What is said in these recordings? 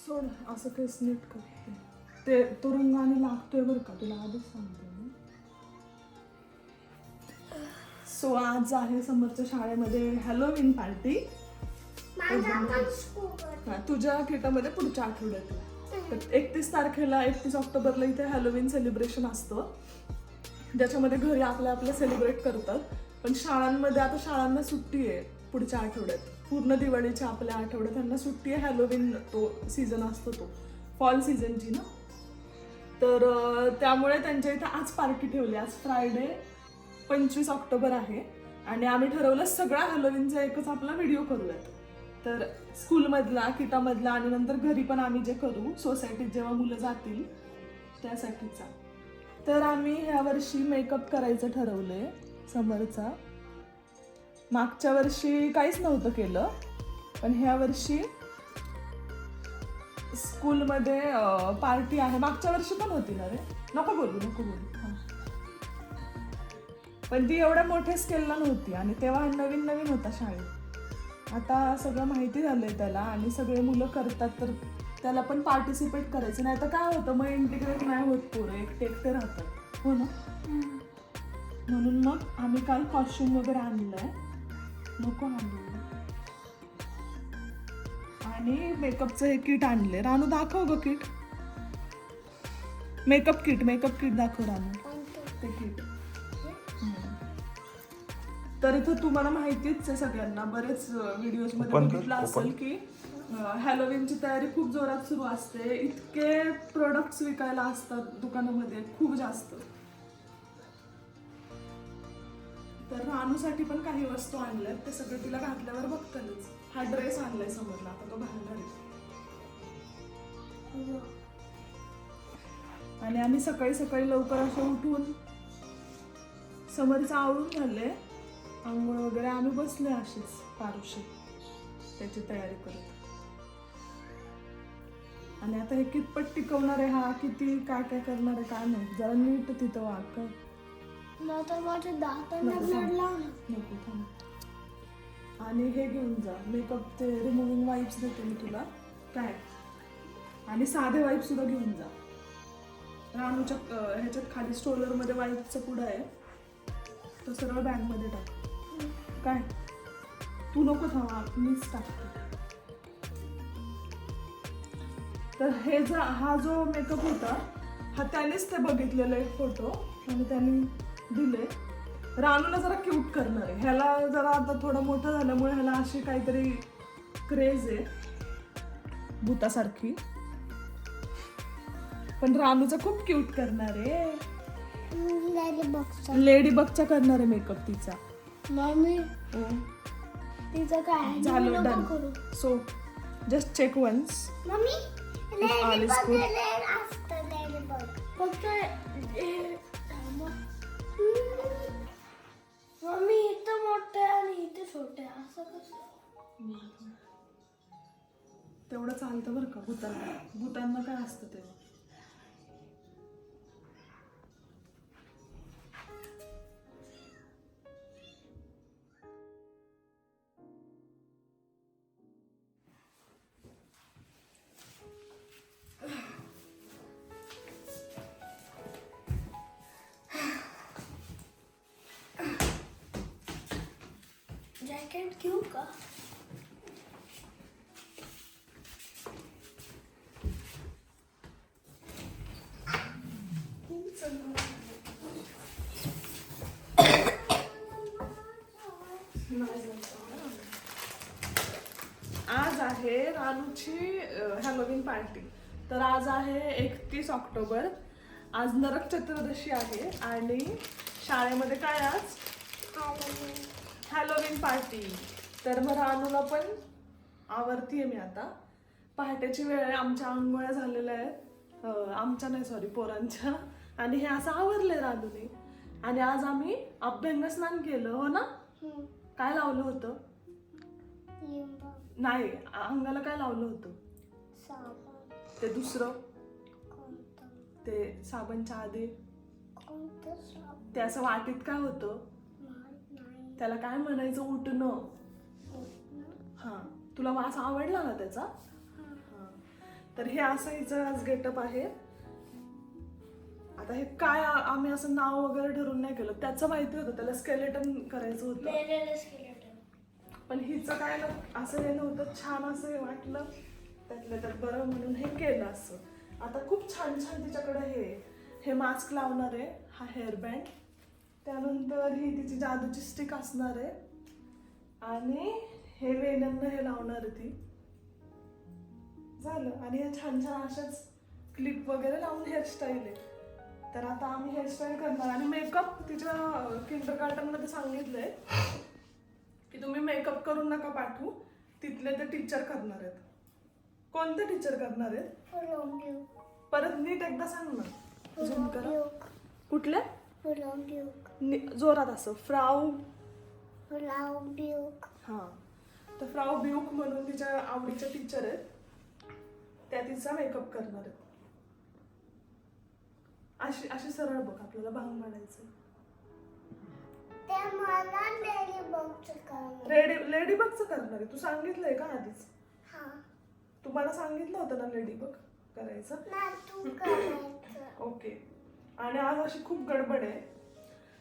सोड असं केस नीट करते ते तो रंगाने लागतोय बरं का तुला आधीच सांगते मी. सो आज आहे समोरच्या शाळेमध्ये हॅलोविन पार्टी. तुझ्या किटामध्ये पुढच्या आठवड्यात. तर 31 तारखेला 31 ऑक्टोबरला इथे हॅलोविन सेलिब्रेशन असतं, ज्याच्यामध्ये घरी आपल्या सेलिब्रेट करतात. पण शाळांमध्ये आता शाळांना सुट्टी आहे पुढच्या आठवड्यात, पूर्ण दिवाळीच्या आपल्या आठवड्यात त्यांना सुट्टी आहे. हॅलोविन तो सीझन असतो तो फॉल सीझनची ना, तर त्यामुळे त्यांच्या इथे आज पार्टी ठेवली. आज फ्रायडे 25 ऑक्टोबर आहे आणि आम्ही ठरवलं सगळ्या हॅलोविनचा एकच आपला व्हिडिओ करूयात. तर स्कूलमधला, किटामधला आणि नंतर घरी पण आम्ही जे करू सोसायटीत जेव्हा मुलं जातील त्यासाठीचा. तर आम्ही ह्या वर्षी मेकअप करायचं ठरवलंय समरचा. मागच्या वर्षी काहीच नव्हतं केलं, पण ह्या वर्षी स्कूलमध्ये पार्टी आहे. मागच्या वर्षी पण होती ना रे, नको बोलू. पण ती एवढ्या मोठ्या स्केलला नव्हती आणि तेव्हा नवीन होता शाळेत. आता सगळं माहिती झालंय त्याला आणि सगळे मुलं करतात, तर त्याला पण पार्टिसिपेट करायचं. नाही तर काय होतं मग इंटिग्रेट नाही होत, पोरं एकटे राहतात हो ना. म्हणून मग आम्ही काल कॉस्ट्युम वगैरे आणलंय, नको आणलं. आणि मेकअपचं हे किट आणले. रानू दाखव ग किट, मेकअप किट दाखव रानू ते किट. तर इथं तुम्हाला माहितीच आहे सगळ्यांना, बरेच व्हिडिओज मध्ये बघितलं असेल की हॅलोविनची तयारी खूप जोरात सुरू असते. इतके प्रोडक्ट्स विकायला असतात दुकानामध्ये, खूप जास्त. तर रानूसाठी पण काही वस्तू आणल्यात, ते सगळे तिला घातल्यावर बघतालच. हा ड्रेस आणलाय समोरला, आता तो घालणार आहे. आणि आम्ही सकाळी लवकर असं उठून समरचं आवरून झालंय, आंघोळ वगैरे आम्ही बसले अशीच पारुशी त्याची तयारी करत. आणि आता हे कितपत टिकवणार आहे हा, किती काय करणार आहे काय नाही. जरा नीट तिथं वाग. आणि हे घेऊन जा मेकअपचे रिमूव्हिंग वाईप्स देते मी तुला काय, आणि साधे वाईप सुद्धा घेऊन जा. रानूच्या ह्याच्यात खाली स्टोलर मध्ये वाईपचं पुढं आहे, तो सरळ बॅग मध्ये टाक. काय तू नको थांबा, मीच टाकते. तर हा जो मेकअप होता हा त्यानेच ते बघितलेला एक फोटो आणि त्याने दिले. रानूला जरा क्यूट करणार आहे. ह्याला जरा आता थोडं मोठं झाल्यामुळे ह्याला अशी काहीतरी क्रेज आहे भूतासारखी, पण रानूचा खूप क्यूट करणार आहे. लेडी बगचा करणार आहे मेकअप तिचा. मम्मी तिचं काय झालं done. So just check once. Mummy all is good. फक्त मम्मी इथं मोठं आहे आणि इथे छोटं आहे, असं कसं? तेवढं चालतं बरं का भूतांना काय असतं तेव्हा. जॅकेट घेऊ का? आज आहे रानूची हॅलोविन पार्टी. तर आज आहे 31 ऑक्टोबर. आज नरक चतुर्दशी आहे आणि शाळेमध्ये काय आज हॅलोविन पार्टी. तर मग रानूला पण आवरतीये मी आता. पहाटेची वेळ आहे, आमच्या आंघोळ्या झालेल्या आहेत, आमच्या नाही सॉरी पोरांच्या. आणि हे असं आवरलंय रानूने. आणि आज आम्ही अभ्यंग स्नान केलं हो ना. काय लावलं होतं? नाही, अंगाला काय लावलं होतं? ते दुसरं ते साबणच्या आधी ते असं वाटीत काय होतं त्याला काय म्हणायचं? उठणं. हा, तुला वास आवडला ना त्याचा? तर हे असं हिचं आज गेटअप आहे. आता हे काय आम्ही असं नाव वगैरे ठरवून नाही केलं, त्याचं माहिती होतं, त्याला स्केलेटन करायचं होतं. मेलेलं skeleton. पण हिचं काय असं हे नव्हतं, छान असं हे वाटलं त्यातलं तर बरं म्हणून हे केलं असं. आता खूप छान छान तिच्याकडे हे मास्क लावणार आहे, हा हेअरबँड, त्यानंतर ही तिची जादूची स्टिक असणार आहे आणि हे वेण्यांना हे लावणार आहे ती. झालं. आणि हे छान छान अशाच क्लिप वगैरे लावून हेअरस्टाईल आहे. तर आता आम्ही हेअरस्टाईल करणार आणि मेकअप तिच्या किंडरगार्टन मध्ये सांगितलंय की तुम्ही मेकअप करून नका पाठवू, तिथले ते टीचर करणार आहेत. कोणते टीचर करणार आहेत? Fulham परत नीट एकदा सांग ना. झूम करा. Duke. कुठले? Fulham Duke. जोरात असं. फ्राऊ. Fulham Duke. हा. तर फ्राऊ ब्यूक म्हणून तिच्या आवडीच्या टीचर आहेत, त्या तिचा मेकअप करणार आहेत. अशी अशी सरळ बघ, आपल्याला भांग पाडायचं. ते मला लेडीबगचं काम. लेडीबगचं करणार आहे. तू सांगितलंय का आधीच? हा. तुम्हाला सांगितलं होतं ना लेडीबग करायचं? ना तू करायचं. ओके. आणि आज अशी खूप गडबड आहे.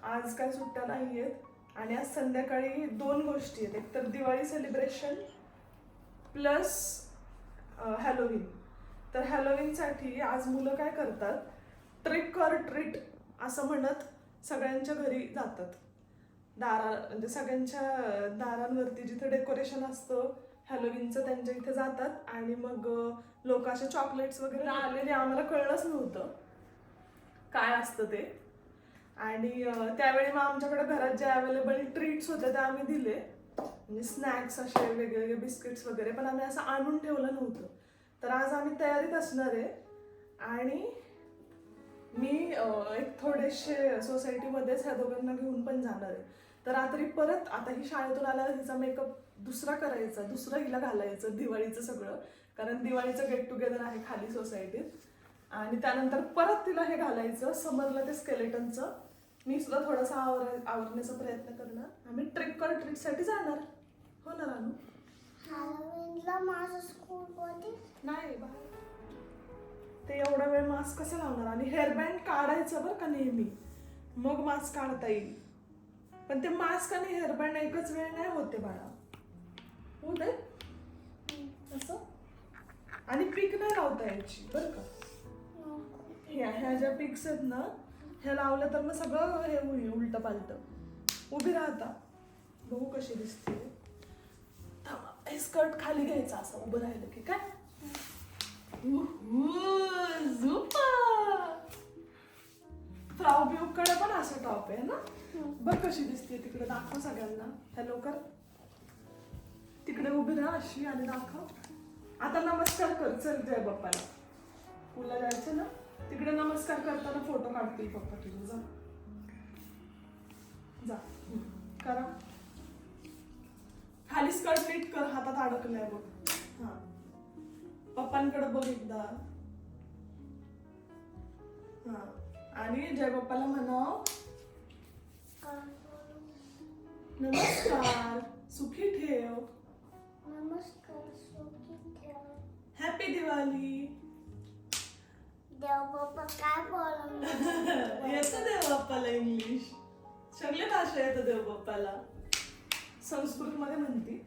आज काय सुट्ट्या नाही आहेत आणि आज संध्याकाळी 2 गोष्टी आहेत. एक तर दिवाळी सेलिब्रेशन प्लस हॅलोविन. तर हॅलोविनसाठी आज मुलं काय करतात, ट्रिक ऑर ट्रीट असं म्हणत सगळ्यांच्या घरी जातात. म्हणजे सगळ्यांच्या दारांवरती जिथे डेकोरेशन असतं हॅलोविनचं त्यांच्या इथे जातात आणि मग लोक असे चॉकलेट्स वगैरे आलेले, आम्हाला कळलंच नव्हतं काय असतं ते. आणि त्यावेळी मग आमच्याकडे घरात जे अवेलेबल ट्रीट्स होते ते आम्ही दिले, म्हणजे स्नॅक्स असे वेगवेगळे बिस्किट्स वगैरे, पण आम्ही असं आणून ठेवलं नव्हतं. तर आज आम्ही तयारीत असणार आहे आणि मी एक थोडेसे सोसायटीमध्येच ह्या दोघांना घेऊन पण जाणार आहे. तर रात्री परत आता ही शाळेतून आल्यावर हिचा मेकअप दुसरा करायचा, दुसरं हिला घालायचं दिवाळीचं सगळं, कारण दिवाळीचं गेट टुगेदर आहे खाली सोसायटीत. आणि त्यानंतर परत तिला हे घालायचं, समरला ते स्केलेटनचं. मी सुद्धा थोडासा आवरण्याचा प्रयत्न करणार. आम्ही ट्रिक ऑर ट्रीटसाठी जाणार. हो ना रानू? हॅलोविनला माझं स्कूलमध्ये नाही बाहेर. ते एवढा वेळ मास्क कसं लावणार? आणि हेअरबँड काढायचं बरं का नेहमी, मग मास्क काढता येईल. पण ते मास्क आणि हेअरबँड एकच वेळ नाही होते बाळा. होऊ दे असं. आणि पीक नाही लावता यायची बरं का. ह्या ज्या पिक्स आहेत ना, ह्या लावलं तर मग सगळं हे होईल उलट पालट. उभी राहता. बघू कशी दिसते. हे स्कर्ट खाली घ्यायचं असं उभं राहिलं की काय. फ्राऊ ब्यूकडे पण असं टॉप आहे ना. बघ कशी दिसते तिकडे, दाखव सगळ्यांना. हॅलो कर. तिकडे उभी राहा अशी आणि दाखव. आता नमस्कार कर. चल जय बाप्पाला. तुला जायचं ना तिकडे, नमस्कार करताना फोटो काढतील पप्पा तुझे. जा जा करा. खाली स्कर्ट नीट कर, हातात अडकलाय बघ. हा, पप्पांकडे बघ एकदा. हा, आणि जय बाप्पाला म्हणाव नमस्कार, सुखी ठेव. नमस्कार, सुखी ठेव. हॅपी दिवाळी. देव बाप्पा काय बोलणार? येतं देव बाप्पाला इंग्लिश, सगळे भाषा येतं देव बाप्पाला. संस्कृत मध्ये म्हणती.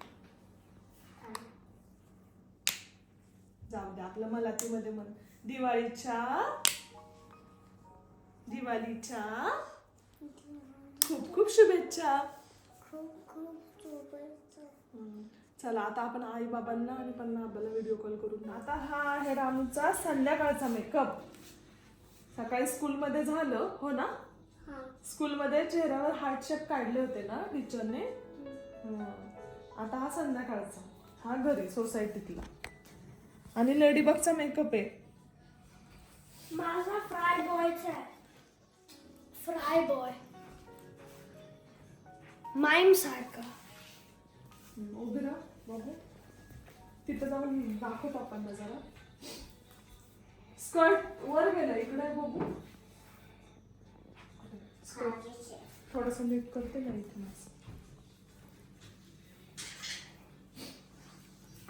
जाऊ दे, आपलं मराठीमध्ये म्हण. दिवाळीच्या खूप खूप शुभेच्छा. खूप खूप शुभेच्छा. चला आता आपण आई बाबांना आणि पन्ना आबाला व्हिडिओ कॉल करून. आता हा आहे रानूचा संध्याकाळचा मेकअप. सकाळी स्कूलमध्ये झालं हो ना. स्कूलमध्ये चेहऱ्यावर हार्ट शेप काढले होते ना टीचरने. आता हा संध्याकाळचा, हा घरी सोसायटीतला. आणि लेडीबगचा मेकअप आहे. माझा फ्राय बॉयचा आहे. फ्राय बॉय माईम सारखा. उभी राहा बघू. तिथं जाऊन दाखव पप्पांना जरा. स्कर्ट वर गेलं, इकडे बघू. थोडस नीट करते ना इथे.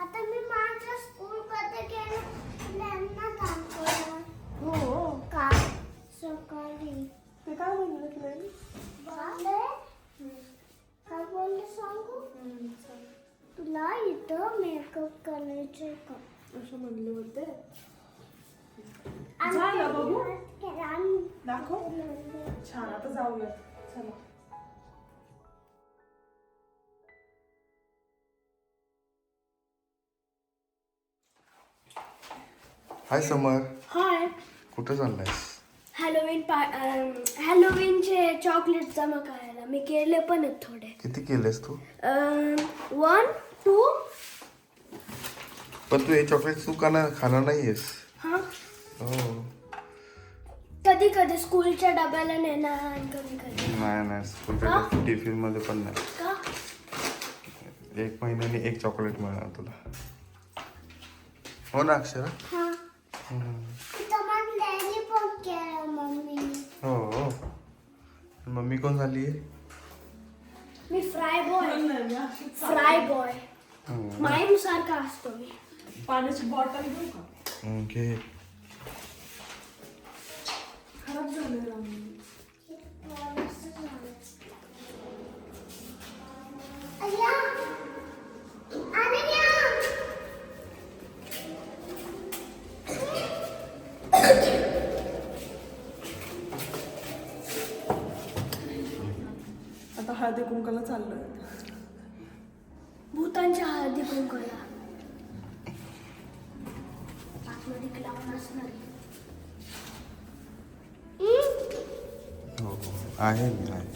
आता मी माझ्या स्कूल मध्ये गेले असं म्हणले होते. झालं बघू दाखव. छान, आता जाऊयात चला. हाय समर, हाय. कुठं चाललायस? हॅलोविनचे चॉकलेट जमा करायला मी केले पण आहेत थोडे. किती केलेस तू? 1 2. पण तू हे चॉकलेट तू खाणार नाहीयेस. हा, हो. कधी कधी स्कूलच्या डब्याला नेणार आणि कधी कधी नाही स्कूलच्या टिफिन मध्ये पण नाही. का. 1 महिन्याने 1 चॉकलेट मिळणार तुला. हो ना अक्षरा? हा. हो. मम्मी कोण झाली आहे? मी फ्राय बॉय. नाही, मी अशीच फ्राय बॉय माईम सारखा असतो मी. पाण्याची बॉटल घेऊ का? ओके. खराब झाले राम. आता हळदी कुंकाला चाललोय. भूतांच्या हळदी कुंकवाला आतमध्ये क्लाउन असणार आहे. हो आहे मी आहे.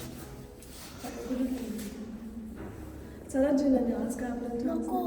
चला जिलाने आज काय आपल्याला नको.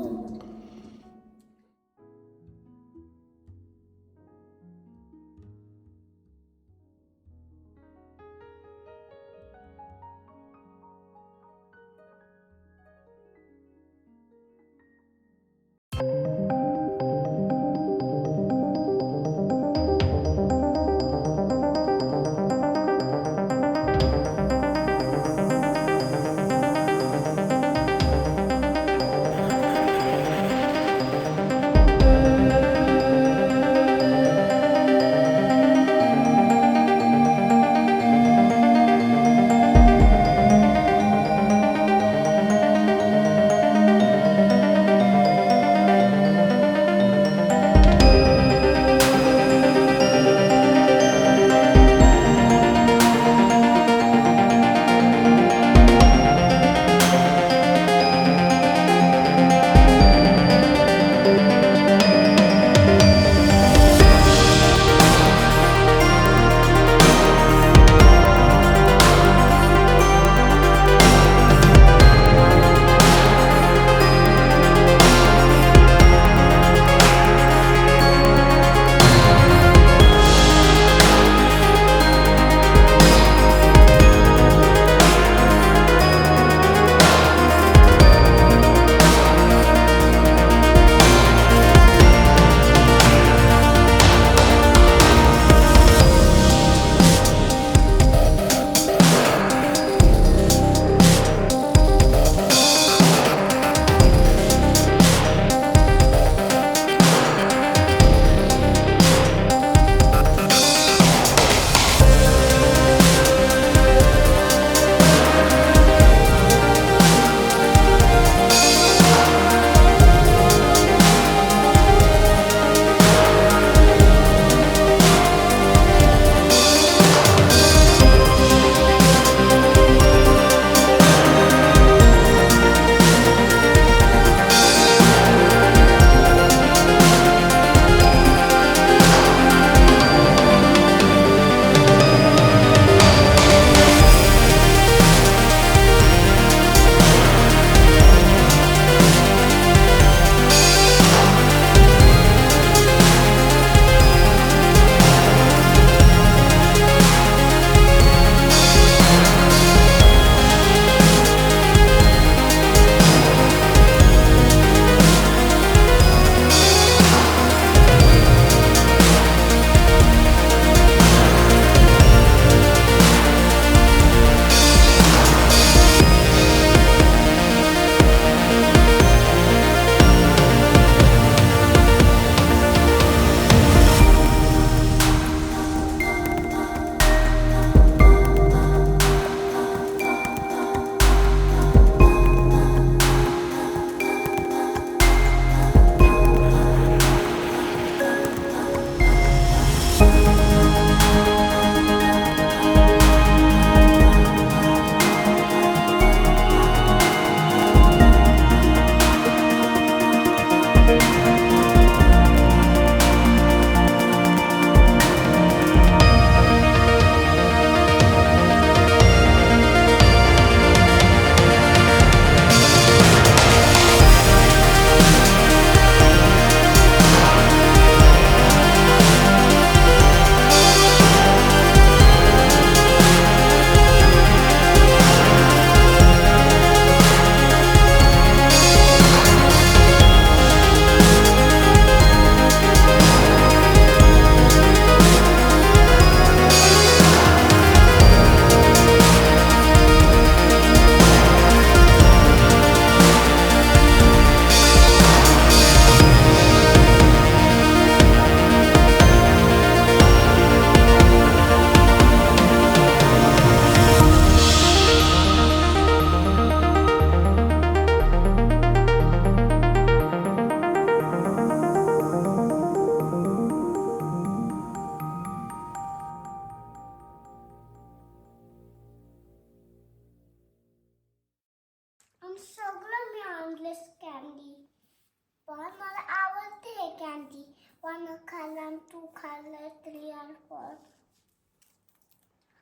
1 खाल्ला 2 खाल्लं 3 आणि 4.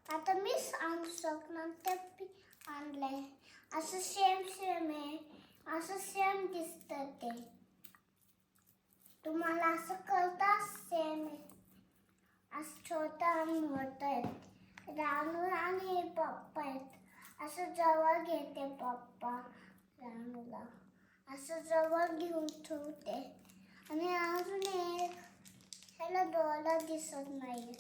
आता मी आणू शकणार ते मी आणलंय. असं सेम आहे. असं सेम दिसतं ते. तुम्हाला असं कळतं सेम आहे. असं छोटं आणि मोठं आहेत. रानू आणि पप्पा आहेत. असं जवळ घेते पप्पा रानूला. असं जवळ घेऊन ठेवते. आणि अजून एक ह्याला डोळा दिसत नाही.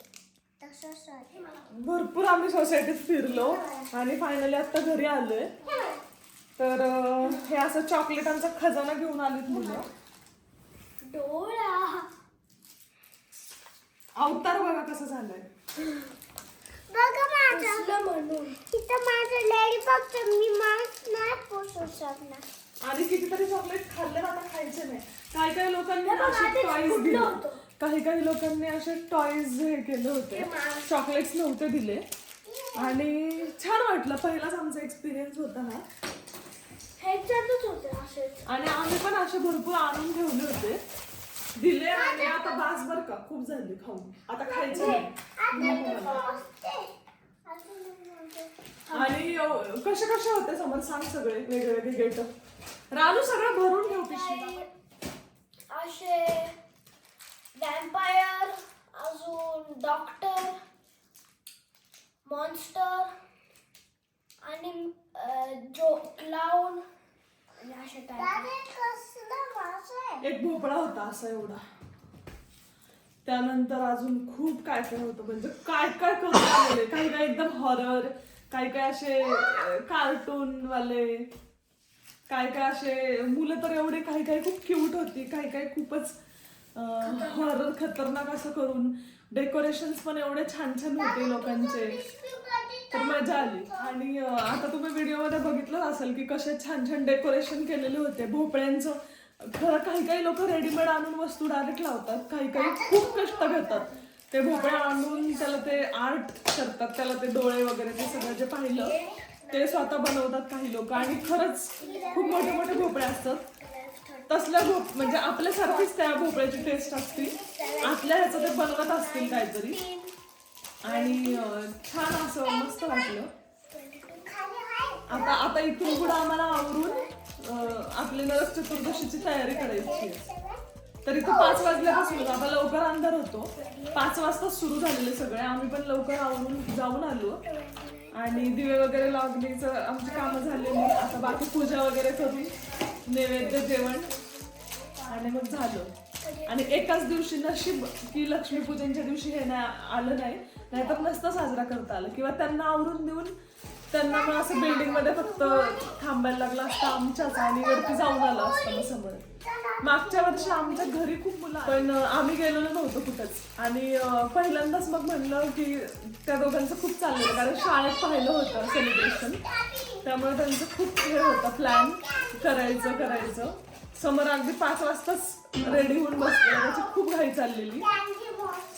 तसंच आहे. भरपूर आम्ही सोसायटीत फिरलो आणि फायनली आता घरी आलोय. तर हे असं चॉकलेटांचा खजाना घेऊन आलीत मुलं. डोळा अवतार बघा कसं झालंय. बघा माझं म्हणून इथं माझं लेडी बघ मी मास्क नाही पोसू शकणार. आणि कितीतरी चॉकलेट खाल्ले आता खायचे नाही. काही काही लोकांनी असे टॉईज दिले. काही लोकांनी असे टॉईज हे केले होते. चॉकलेट्स नव्हते दिले आणि छान वाटलं. पहिलाच आमचा एक्सपिरियन्स होता हा. ह्याच्यातच होते असे. आणि आम्ही पण असे भरपूर आणून ठेवले होते. दिले आणि आता बास बर का खूप झाली खाऊन. आता खायचं नाही. आणि कसे कसे होते समोर सांग सगळे वेगवेगळे गेटअप. रानू सगळं भरून ठेव पिशवी. असे वॅम्पायर अजून डॉक्टर मॉन्स्टर आणि जो क्लाउन असे एक भोपळा होता असा एवढा. त्यानंतर अजून खूप काय काय होतं. म्हणजे काय काय करून आलेले. काही काही एकदम हॉरर, काही काय असे कार्टून वाले, काय काय असे मुलं तर एवढे काही काही खूप क्यूट होती. काही काही खूपच हॉरर खतरनाक असं करून. डेकोरेशन्स पण एवढे छान छान होते लोकांचे. तर मजा आली. आणि आता तुम्ही व्हिडिओमध्ये बघितलं असेल की कसे छान छान डेकोरेशन केलेले होते भोपळ्यांचं. खरं काही काही लोक रेडीमेड आणून वस्तू डायरेक्ट लावतात. काही काही खूप कष्ट घेतात. ते भोपळे आणून त्याला ते आर्ट करतात. त्याला ते डोळे वगैरे ते सगळं जे पाहिलं ते स्वतः बनवतात काही लोक. आणि खरंच खूप मोठे मोठे भोपळे असतात. तसल्या म्हणजे आपल्यासारखीच त्या भोपळ्याची टेस्ट असते. आपल्या ह्याचं ते बनवत असतील काहीतरी. आणि छान असं मस्त वाटलं. आता इथून पुढे आम्हाला आवरून आपली नरक चतुर्दशीची तयारी करायची आहे. तर इथं 5 वाजल्यापासून आता लवकर अंधार होतो. 5 वाजता सुरू झालेले सगळे. आम्ही पण लवकर आवरून जाऊन आलो आणि दिवे वगैरे लावणीचं आमची कामं झालेली. आता बाकी पूजा वगैरे करून नैवेद्य जेवण आणि मग झालं. आणि एकाच दिवशी नशीब की लक्ष्मीपूजनच्या दिवशी हे आलं नाही. नाहीतर नसतं साजरा करता आलं. किंवा त्यांना आवरून देऊन त्यांना मग असं बिल्डिंग मध्ये फक्त थांबायला लागलं असतं आमच्याच. आणि वरती जाऊन आलं असतं मग समोर. मागच्या वर्षी आमच्या घरी खूप मुलं पण आम्ही गेलेलो नव्हतो कुठंच. आणि पहिल्यांदाच मग म्हणलं की त्या दोघांचं खूप चाललेलं. कारण शाळेत पाहिलं होतं सेलिब्रेशन. त्यामुळे त्यांचं खूप हे होतं प्लॅन करायचं. समोर अगदी 5 वाजताच रेडी होऊन बसलेलं. त्याची खूप घाई चाललेली.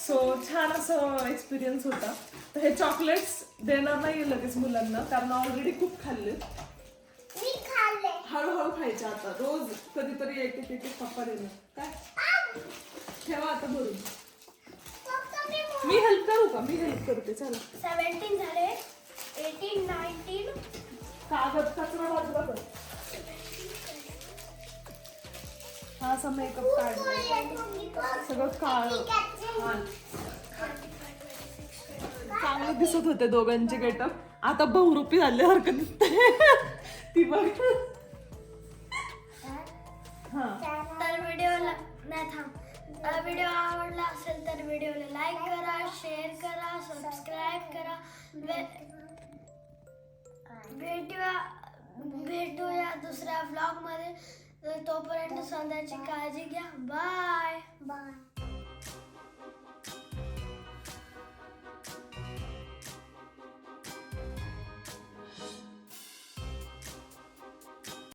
सो छान असं एक्सपिरियन्स होता. तर हे चॉकलेट्स देणार नाही लगेच मुलांना कारण ऑलरेडी खूप खाल्ले. हळूहळू खायचे आता. रोज कधीतरी एक पप्पा देणार. काय ठेवा आता भरून. मी हेल्प करू का? मी हेल्प करते. चला 17 झाले 18 19 कागद कचरा बाजूला कर. हा असा मेकअप काढला सगळं काळ. चांगले दिसत होते दोघांचे गेटअप. आता बहुरूपी झाल्यासारखं दिसतंय. ती बघ. हा तर व्हिडिओला नाही थांब. व्हिडिओ आवडला असेल तर व्हिडिओला लाईक करा, शेअर करा, सबस्क्राईब करा. भेटूया दुसऱ्या व्लॉग मध्ये. तोपर्यंत स्वतःची काळजी घ्या. बाय.